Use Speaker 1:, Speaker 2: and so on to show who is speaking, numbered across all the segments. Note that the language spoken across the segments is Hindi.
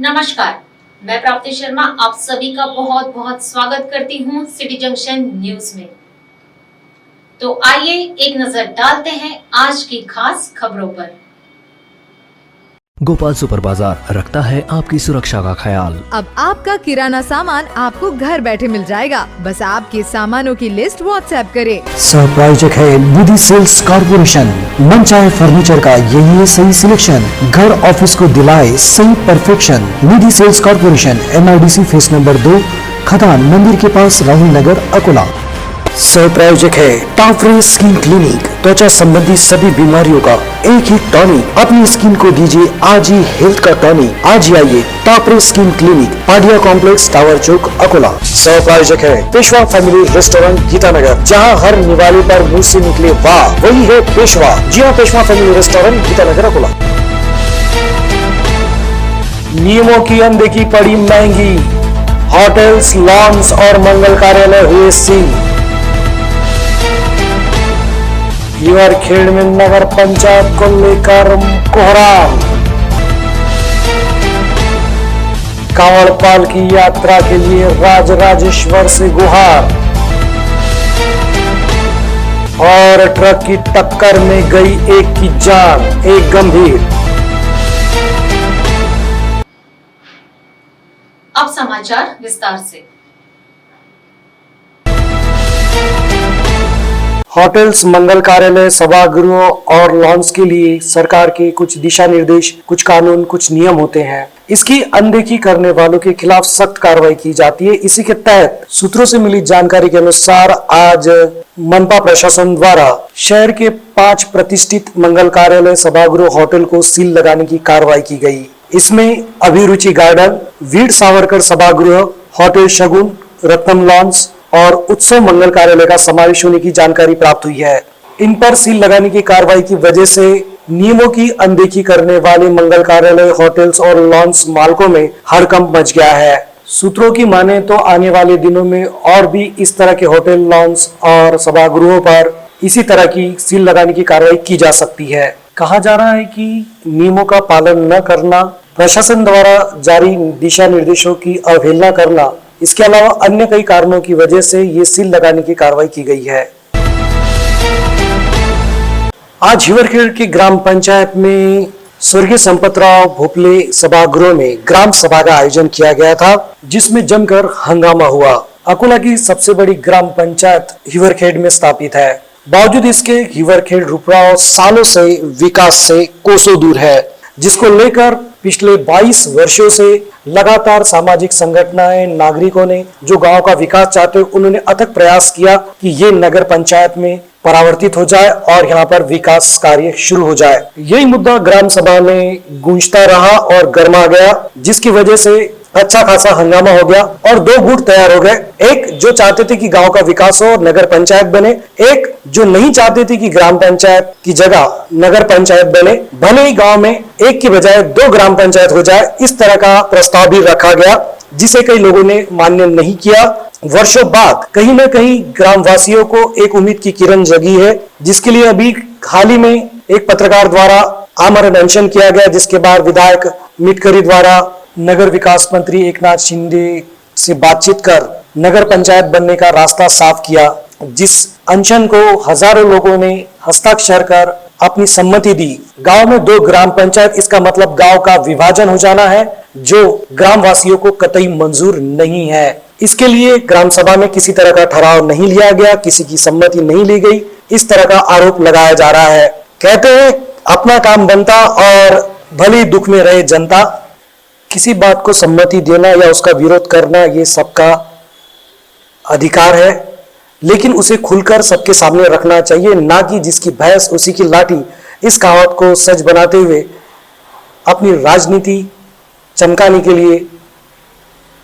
Speaker 1: नमस्कार, मैं प्राप्ति शर्मा आप सभी का बहुत बहुत स्वागत करती हूं सिटी जंक्शन न्यूज में। तो आइए एक नजर डालते हैं आज की खास खबरों पर।
Speaker 2: गोपाल सुपर बाजार रखता है आपकी सुरक्षा का ख्याल।
Speaker 3: अब आपका किराना सामान आपको घर बैठे मिल जाएगा, बस आपके सामानों की लिस्ट व्हाट्सएप करें।
Speaker 4: प्रायोजक है निधि सेल्स कॉर्पोरेशन। मन चाहे फर्नीचर का यही है सही सिलेक्शन, घर ऑफिस को दिलाए सही perfection. Nidhi sales corporation, MIDC phase number 2, खदान मंदिर के पास, राहुल नगर, अकोला। सह प्रायोजक है टाफरे स्किन क्लिनिक। त्वचा संबंधी सभी बीमारियों का एक ही टॉनिक। अपनी स्किन को दीजिए आज ही हेल्थ का टॉनिक। आज ही आइए टाफरे skin clinic, Padia complex, tower चौक, अकोला। सह प्रायोजक है पेशवा फैमिली रेस्टोरेंट, गीतानगर। जहां हर निवाले पर मुंह से निकले वाह, वही है पेशवा। जी हाँ, पेशवा फैमिली रेस्टोरेंट, गीतानगर, अकोला। नियमों की अनदेखी पड़ी महंगी, होटल्स, लॉन्स और मंगल कार्यालय हुए सील। हिवरखेड़ में नगर पंचायत को लेकर कोहराम। कांवड़ की यात्रा के लिए राजराजेश्वर से गुहार। और ट्रक की टक्कर में गई एक की जान, एक गंभीर।
Speaker 1: अब समाचार विस्तार से।
Speaker 4: होटल्स, मंगल कार्यालय, सभागृहों और लॉन्स के लिए सरकार के कुछ दिशा निर्देश, कुछ कानून, कुछ नियम होते हैं। इसकी अनदेखी करने वालों के खिलाफ सख्त कार्रवाई की जाती है। इसी के तहत सूत्रों से मिली जानकारी के अनुसार आज मनपा प्रशासन द्वारा शहर के 5 प्रतिष्ठित मंगल कार्यालय, सभागृह, होटल को सील लगाने की कार्रवाई की गई। इसमें अभिरुचि गार्डन, वीर सावरकर सभागृह, होटल शगुन, रत्नम लॉन्स और उत्सव मंगल कार्यालय का समावेश होने की जानकारी प्राप्त हुई है। इन पर सील लगाने की कार्रवाई की वजह से नियमों की अनदेखी करने वाले मंगल कार्यालय, होटल्स और लॉन्स मालिकों में हड़कंप मच गया है। सूत्रों की माने तो आने वाले दिनों में और भी इस तरह के होटल, लॉन्स और सभागृहों पर इसी तरह की सील लगाने की कार्रवाई की जा सकती है। कहा जा रहा है कि नियमों का पालन न करना, प्रशासन द्वारा जारी दिशा निर्देशों की अवहेलना करना, इसके अलावा अन्य कई कारणों की वजह से ये सील लगाने की कार्रवाई की गई है। आज हिवरखेड़ की ग्राम पंचायत में स्वर्गीय संपतराव भोपले सभागृह में ग्राम सभा का आयोजन किया गया था, जिसमें जमकर हंगामा हुआ। अकोला की सबसे बड़ी ग्राम पंचायत हिवरखेड़ में स्थापित है। बावजूद इसके हिवरखेड़ रुपराव सालों से विकास से कोसों दूर है, जिसको लेकर पिछले 22 वर्षों से लगातार सामाजिक संगठनें, नागरिकों ने जो गांव का विकास चाहते हैं, उन्होंने अथक प्रयास किया कि ये नगर पंचायत में परावर्तित हो जाए और यहाँ पर विकास कार्य शुरू हो जाए। यही मुद्दा ग्राम सभा में गूंजता रहा और गर्मा गया, जिसकी वजह से अच्छा खासा हंगामा हो गया और 2 गुट तैयार हो गए। एक जो चाहते थे कि गांव का विकास हो और नगर पंचायत बने, एक जो नहीं चाहते थे कि ग्राम पंचायत की जगह नगर पंचायत बने, भले ही गांव में एक की बजाय 2 ग्राम पंचायत हो जाए। इस तरह का प्रस्ताव भी रखा गया, जिसे कई लोगों ने मान्य नहीं किया। वर्षों बाद कहीं न कहीं ग्रामवासियों को एक उम्मीद की किरण जगी है, जिसके लिए अभी हाल ही में एक पत्रकार द्वारा आमरण अनशन किया गया, जिसके बाद विधायक मिटकरी द्वारा नगर विकास मंत्री एकनाथ शिंदे से बातचीत कर नगर पंचायत बनने का रास्ता साफ किया, जिस अनशन को हजारों लोगों ने हस्ताक्षर कर अपनी सम्मति दी। गांव में 2 ग्राम पंचायत, इसका मतलब गांव का विभाजन हो जाना है, जो ग्रामवासियों को कतई मंजूर नहीं है। इसके लिए ग्राम सभा में किसी तरह का ठहराव नहीं लिया गया, किसी की सम्मति नहीं ली गई, इस तरह का आरोप लगाया जा रहा है। कहते हैं अपना काम बनता और भले दुख में रहे जनता। किसी बात को सम्मति देना या उसका विरोध करना ये सबका अधिकार है, लेकिन उसे खुलकर सबके सामने रखना चाहिए, ना कि जिसकी भैंस उसी की लाठी। इस कहावत को सच बनाते हुए अपनी राजनीति चमकाने के लिए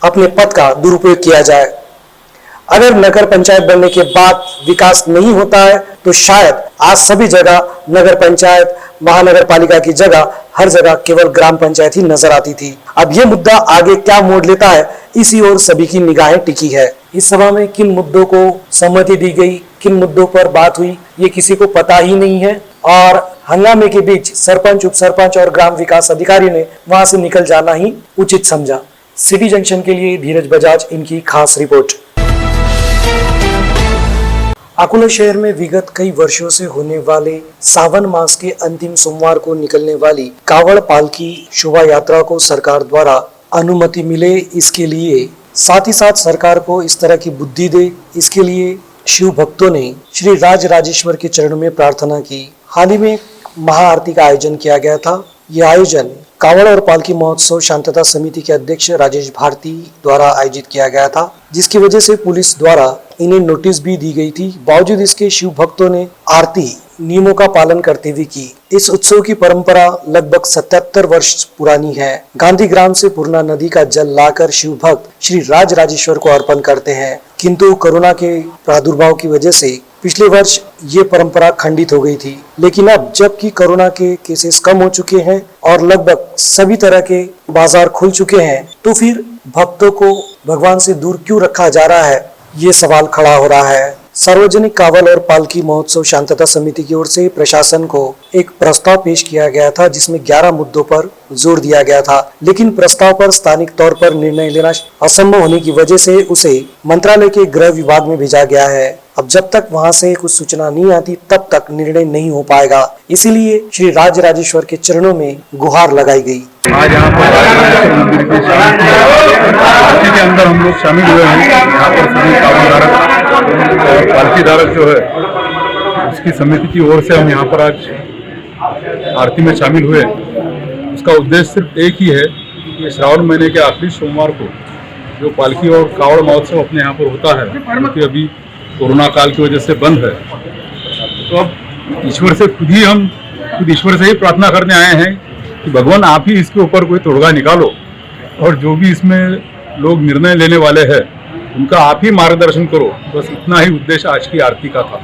Speaker 4: अपने पद का दुरुपयोग किया जाए। अगर नगर पंचायत बनने के बाद विकास नहीं होता है तो शायद आज सभी जगह नगर पंचायत, महानगर पालिका की जगह हर जगह केवल ग्राम पंचायत ही नजर आती थी। अब ये मुद्दा आगे क्या मोड़ लेता है, इसी ओर सभी की निगाहें टिकी है। इस सभा में किन मुद्दों को सहमति दी गई, किन मुद्दों पर बात हुई, ये किसी को पता ही नहीं है। और हंगामे के बीच सरपंच, उप सरपंच और ग्राम विकास अधिकारी ने वहां से निकल जाना ही उचित समझा। सिटी जंक्शन के लिए धीरज बजाज, इनकी खास रिपोर्ट। अकोला शहर में विगत कई वर्षों से होने वाले सावन मास के अंतिम सोमवार को निकलने वाली कावड़ पालकी शोभा यात्रा को सरकार द्वारा अनुमति मिले, इसके लिए साथ ही साथ सरकार को इस तरह की बुद्धि दे, इसके लिए शिव भक्तों ने श्री राज राजेश्वर के चरणों में प्रार्थना की। हाल ही में महाआरती का आयोजन किया गया था। यह आयोजन कावड़ और पालकी महोत्सव शांतता समिति के अध्यक्ष राजेश भारती द्वारा आयोजित किया गया था, जिसकी वजह से पुलिस द्वारा इन्हें नोटिस भी दी गई थी। बावजूद इसके शिव भक्तों ने आरती नियमों का पालन करते हुए की। इस उत्सव की परंपरा लगभग 77 वर्ष पुरानी है। गांधी ग्राम से पूर्णा नदी का जल लाकर शिव भक्त श्री राज राजेश्वर को अर्पण करते हैं, किंतु कोरोना के प्रादुर्भाव की वजह से पिछले वर्ष ये परंपरा खंडित हो गई थी। लेकिन अब जबकि कोरोना के केसेस कम हो चुके हैं और लगभग सभी तरह के बाजार खुल चुके हैं, तो फिर भक्तों को भगवान से दूर क्यों रखा जा रहा है, ये सवाल खड़ा हो रहा है। सार्वजनिक कावड़ और पालकी महोत्सव शांतता समिति की ओर से प्रशासन को एक प्रस्ताव पेश किया गया था, जिसमें 11 मुद्दों पर जोर दिया गया था। लेकिन प्रस्ताव पर स्थानिक तौर पर निर्णय लेना असंभव होने की वजह से उसे मंत्रालय के गृह विभाग में भेजा गया है। अब जब तक वहां से कुछ सूचना नहीं आती तब तक निर्णय नहीं हो पाएगा। इसीलिए श्री राज राजेश्वर के चरणों में गुहार लगाई गई।
Speaker 5: आज यहाँ पर मंदिर के अंदर हम लोग शामिल हुए हैं। यहाँ पर सभी कावड़धारक और पालकी धारक जो है उसकी समिति की ओर से हम यहाँ पर आज आरती में शामिल हुए। उसका उद्देश्य सिर्फ एक ही है कि श्रावण महीने के आखिरी सोमवार को जो पालकी और कावड़ महोत्सव अपने यहाँ पर होता है, क्योंकि अभी कोरोना काल की वजह से बंद है, तो अब ईश्वर से खुद ईश्वर से ही प्रार्थना करने आए हैं कि भगवान आप ही इसके ऊपर कोई तोड़गा निकालो, और जो भी इसमें लोग निर्णय लेने वाले हैं उनका आप ही मार्गदर्शन करो। बस इतना ही उद्देश्य आज की आरती का था।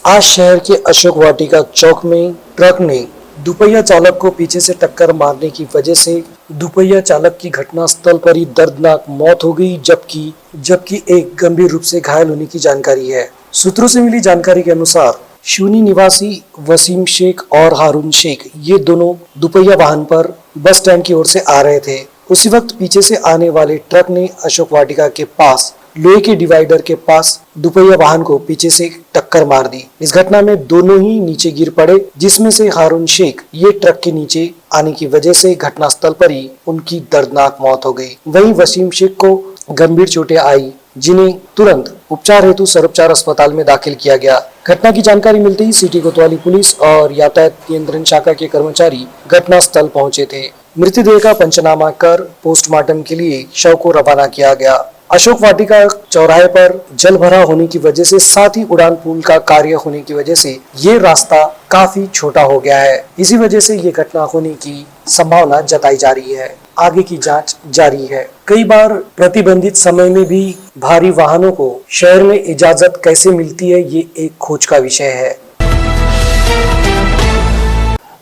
Speaker 4: आज शहर के अशोक वाटिका चौक में ट्रक ने दुपहिया चालक को पीछे से टक्कर मारने की वजह से दुपहिया चालक की घटनास्थल पर ही दर्दनाक मौत हो गई, जबकि एक गंभीर रूप से घायल होने की जानकारी है। सूत्रों से मिली जानकारी के अनुसार शूनी निवासी वसीम शेख और हारून शेख ये दोनों दुपहिया वाहन पर बस स्टैंड की ओर से आ रहे थे। उसी वक्त पीछे से आने वाले ट्रक ने अशोक वाटिका के पास लोहे के डिवाइडर के पास दुपहिया वाहन को पीछे से टक्कर मार दी। इस घटना में दोनों ही नीचे गिर पड़े, जिसमें से हारून शेख ये ट्रक के नीचे आने की वजह से घटनास्थल पर ही उनकी दर्दनाक मौत हो गई। वहीं वसीम शेख को गंभीर चोटें आई, जिन्हें तुरंत उपचार हेतु सर्वोपचार अस्पताल में दाखिल किया गया। घटना की जानकारी मिलते ही सिटी कोतवाली पुलिस और यातायात नियंत्रण शाखा के कर्मचारी घटनास्थल पहुंचे थे। मृतदेह का पंचनामा कर पोस्टमार्टम के लिए शव को रवाना किया गया। अशोक वाटिका चौराहे पर जल भरा होने की वजह से, साथ ही उड़ान पुल का कार्य होने की वजह से ये रास्ता काफी छोटा हो गया है। इसी वजह से ये घटना होने की संभावना जताई जा रही है। आगे की जांच जारी है। कई बार प्रतिबंधित समय में भी भारी वाहनों को शहर में इजाजत कैसे मिलती है, ये एक खोज का विषय है।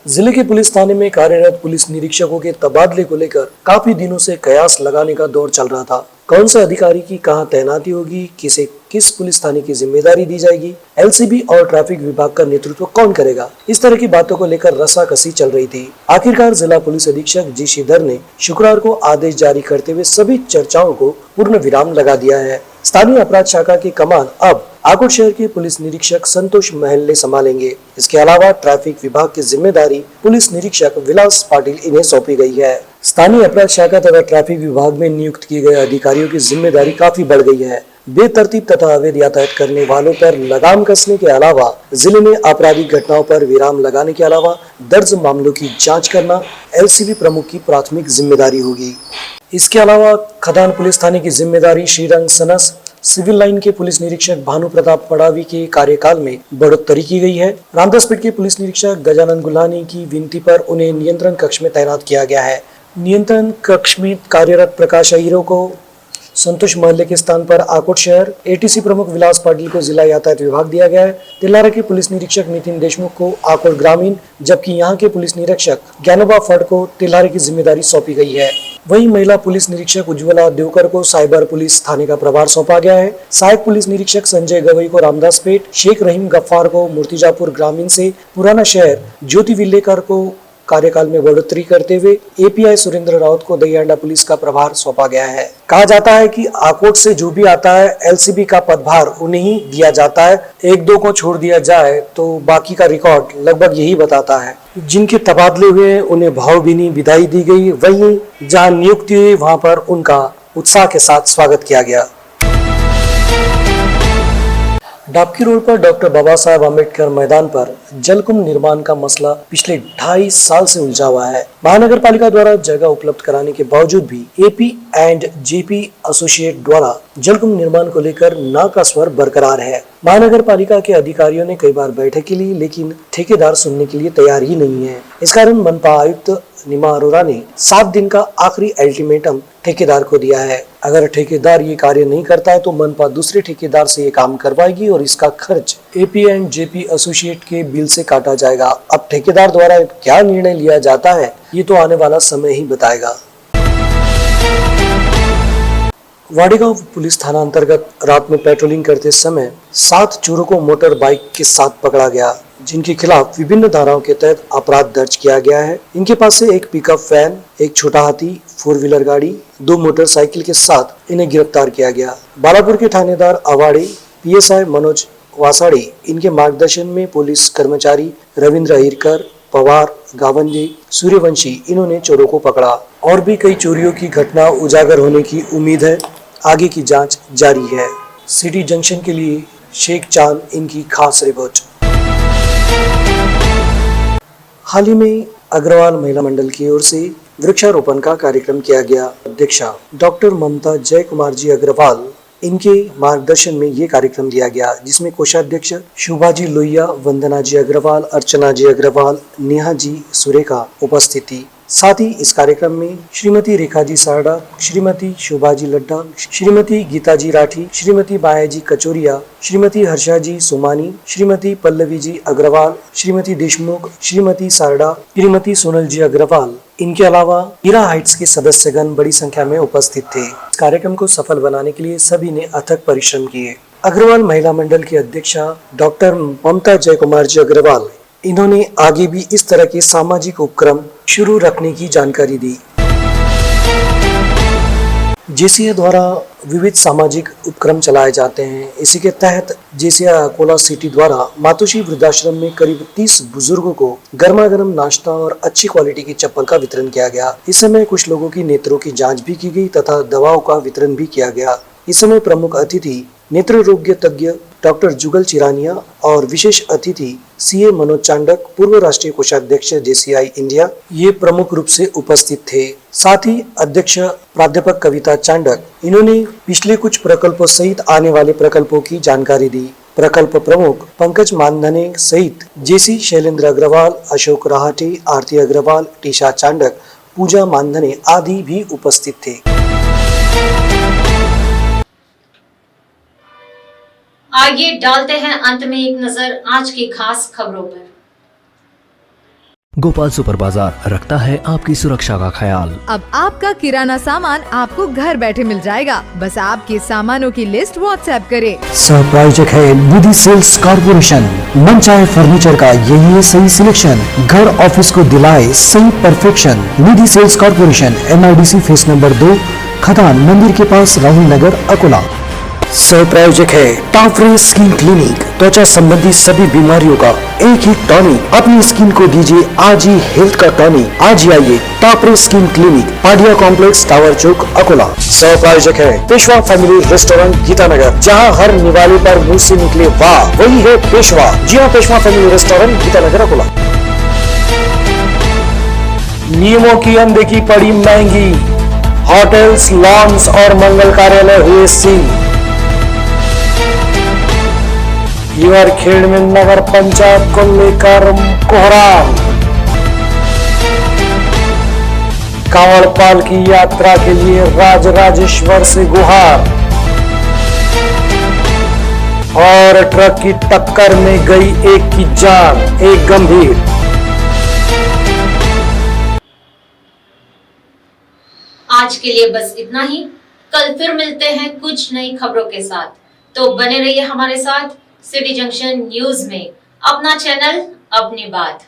Speaker 4: जिले के पुलिस थाने में कार्यरत पुलिस निरीक्षकों के तबादले को लेकर काफी दिनों से कयास लगाने का दौर चल रहा था। कौन से अधिकारी की कहां तैनाती होगी, किसे किस पुलिस थाने की जिम्मेदारी दी जाएगी, एलसीबी और ट्रैफिक विभाग का नेतृत्व कौन करेगा, इस तरह की बातों को लेकर रस्साकसी चल रही थी। आखिरकार जिला पुलिस अधीक्षक जी श्रीधर ने शुक्रवार को आदेश जारी करते हुए सभी चर्चाओं को पूर्ण विराम लगा दिया है। स्थानीय अपराध शाखा की कमान अब आकोट शहर के पुलिस निरीक्षक संतोष महल संभालेंगे। इसके अलावा ट्रैफिक विभाग की जिम्मेदारी पुलिस निरीक्षक विलास पाटिल इन्हें सौंपी गई है। स्थानीय अपराध शाखा तथा ट्रैफिक विभाग में नियुक्त किए गए अधिकारियों की जिम्मेदारी काफी बढ़ गई है। बेतरतीब तथा अवैध यातायात करने वालों पर लगाम कसने के अलावा जिले में आपराधिक घटनाओं पर विराम लगाने के अलावा दर्ज मामलों की जांच करना एलसीबी प्रमुख की प्राथमिक जिम्मेदारी होगी। इसके अलावा खदान पुलिस थाने की जिम्मेदारी श्रीरंग सनस, सिविल लाइन के पुलिस निरीक्षक भानु प्रताप पड़ावी के कार्यकाल में बढ़ोतरी की गई है। रामदासपेट के पुलिस निरीक्षक गजानन गुल्हानी की विनती पर उन्हें नियंत्रण कक्ष में तैनात किया गया है। नियंत्रण कक्ष में कार्यरत प्रकाश अहिरो को संतोष महल्ले के स्थान पर आकोट शहर एटीसी प्रमुख विलास पाटिल को जिला यातायात विभाग दिया गया है। तिलारा के पुलिस निरीक्षक नितिन देशमुख को आकोट ग्रामीण, जबकि यहां के पुलिस निरीक्षक ज्ञानोबा फड़ को तिलारे की जिम्मेदारी सौंपी गई है। वहीं महिला पुलिस निरीक्षक उज्ज्वला देवकर को साइबर पुलिस थाने का प्रभार सौंपा गया है। सहायक पुलिस निरीक्षक संजय गवई को रामदासपेट, शेख रहीम गफ्फार को मूर्तिजापुर ग्रामीण से पुराना शहर, ज्योति विल्लेकर को कार्यकाल में बढ़ोतरी करते हुए एपीआई सुरेंद्र राउत को दहियांडा पुलिस का प्रभार सौंपा गया है। कहा जाता है कि आकोट से जो भी आता है एलसीबी का पदभार उन्हें ही दिया जाता है। एक दो को छोड़ दिया जाए तो बाकी का रिकॉर्ड लगभग यही बताता है। जिनके तबादले हुए उन्हें भावभीनी विदाई दी गई, वहीं जहां नियुक्ति हुई वहां पर उनका उत्साह के साथ स्वागत किया गया। डाबकी रोड पर डॉक्टर बाबा साहब अम्बेडकर मैदान पर जलकुंभ निर्माण का मसला पिछले 2.5 साल से उलझा हुआ है। महानगर पालिका द्वारा जगह उपलब्ध कराने के बावजूद भी एपी एंड जेपी एसोसिएट द्वारा जलकुंभ निर्माण को लेकर ना का स्वर बरकरार है। महानगर पालिका के अधिकारियों ने कई बार बैठक की ली, लेकिन ठेकेदार सुनने के लिए तैयार ही नहीं है। इस कारण मनपा आयुक्त निमा अरोरा ने 7 दिन का आखिरी अल्टीमेटम ठेकेदार को दिया है। अगर ठेकेदार ये कार्य नहीं करता है तो मनपा दूसरे ठेकेदार से ये काम करवाएगी और इसका खर्च एपी एंड जेपी एसोसिएट के बिल से काटा जाएगा। अब ठेकेदार द्वारा क्या निर्णय लिया जाता है ये तो आने वाला समय ही बताएगा। वाडेगांव पुलिस थाना अंतर्गत रात में पेट्रोलिंग करते समय 7 चोरों को मोटर बाइक के साथ पकड़ा गया, जिनके खिलाफ विभिन्न धाराओं के तहत अपराध दर्ज किया गया है। इनके पास से एक पिकअप वैन, एक छोटा हाथी, 4 व्हीलर गाड़ी, 2 मोटरसाइकिल के साथ इन्हें गिरफ्तार किया गया। बालापुर के थानेदार अवाड़े, पीएसआई मनोज वासाड़ी, इनके मार्गदर्शन में पुलिस कर्मचारी रविंद्र अहिरकर, पवार, गावंजे, सूर्यवंशी, इन्होंने चोरों को पकड़ा। और भी कई चोरियों की घटना उजागर होने की उम्मीद है। आगे की जांच जारी है। सिटी जंक्शन के लिए शेख चांद, इनकी खास रिपोर्ट। हाल ही में अग्रवाल महिला मंडल की ओर से वृक्षारोपण का कार्यक्रम किया गया। अध्यक्षा डॉक्टर ममता जय कुमार जी अग्रवाल, इनके मार्गदर्शन में ये कार्यक्रम दिया गया, जिसमें कोषाध्यक्ष शोभाजी लोहिया, वंदना जी अग्रवाल, अर्चना जी अग्रवाल, नेहा जी सुरेखा उपस्थित थी। साथ ही इस कार्यक्रम में श्रीमती रेखा जी सारडा, श्रीमती शोभाजी लड्डा, श्रीमती गीता जी राठी, श्रीमती माया जी कचोरिया, श्रीमती हर्षा जी सोमानी, श्रीमती पल्लवी जी अग्रवाल, श्रीमती देशमुख, श्रीमती सारडा, श्रीमती सोनल जी अग्रवाल, इनके अलावा हीरा हाइट्स के सदस्यगण बड़ी संख्या में उपस्थित थे। इस कार्यक्रम को सफल बनाने के लिए सभी ने अथक परिश्रम किए। अग्रवाल महिला मंडल की अध्यक्षा डॉक्टर ममता जय कुमार जी अग्रवाल, इन्होंने आगे भी इस तरह के सामाजिक उपक्रम शुरू रखने की जानकारी दी। जेसीए द्वारा विविध सामाजिक उपक्रम चलाए जाते हैं। इसी के तहत जेसीए अकोला सिटी द्वारा मातोश्री वृद्धाश्रम में करीब 30 बुजुर्गों को गर्मा गर्म नाश्ता और अच्छी क्वालिटी की चप्पल का वितरण किया गया। इस समय कुछ लोगों की नेत्रों की जांच भी की गई तथा दवाओं का वितरण भी किया गया। इस समय प्रमुख अतिथि नेत्र रोग्य तज्ञ डॉक्टर जुगल चिरानिया और विशेष अतिथि सीए मनोज चांडक, पूर्व राष्ट्रीय कोषाध्यक्ष जेसीआई इंडिया, ये प्रमुख रूप से उपस्थित थे। साथ ही अध्यक्ष प्राध्यापक कविता चांडक, इन्होंने पिछले कुछ प्रकल्पों सहित आने वाले प्रकल्पों की जानकारी दी। प्रकल्प प्रमुख पंकज मानधने सहित जेसी शैलेंद्र अग्रवाल, अशोक राहटे, आरती अग्रवाल, टीशा चांडक, पूजा मानधने आदि भी उपस्थित थे।
Speaker 1: आइए डालते हैं अंत में एक नजर आज की खास खबरों पर।
Speaker 2: गोपाल सुपर बाजार रखता है आपकी सुरक्षा का ख्याल।
Speaker 3: अब आपका किराना सामान आपको घर बैठे मिल जाएगा, बस आपके सामानों की लिस्ट व्हाट्सएप करें।
Speaker 4: सहप्रायोजक है निधि सेल्स कॉर्पोरेशन। मन चाहे फर्नीचर का यही है सही सिलेक्शन, घर ऑफिस को दिलाए सही perfection. Nidhi sales corporation, MIDC phase number 2, खदान मंदिर के पास, राहुल नगर, अकोला। सह प्रायोजक है टाफरे स्किन क्लिनिक। त्वचा संबंधी सभी बीमारियों का एक ही टॉनिक। अपनी स्किन को दीजिए आज ही हेल्थ का टॉनिक। आज ही आइए टाफरे skin clinic, Padia complex, tower चौक, अकोला। सह प्रायोजक है पेशवा फैमिली रेस्टोरेंट, गीतानगर, जहां हर निवाले पर मुंह से निकले वाह, वही है पेशवा। जी हाँ, पेशवा फैमिली रेस्टोरेंट, गीतानगर, अकोला। नियमों की अनदेखी पड़ी महंगी, होटल्स, लॉन्स और मंगल कार्यालय हुए सील। खेड़ में नगर पंचायत को लेकर कोहराम। कांवड़ पाल की यात्रा के लिए राजराजेश्वर से गुहार। और ट्रक की टक्कर में गई एक की जान, एक गंभीर।
Speaker 1: आज के लिए बस इतना ही। कल फिर मिलते हैं कुछ नई खबरों के साथ, तो बने रहिए हमारे साथ सिटी जंक्शन न्यूज में। अपना चैनल, अपनी बात।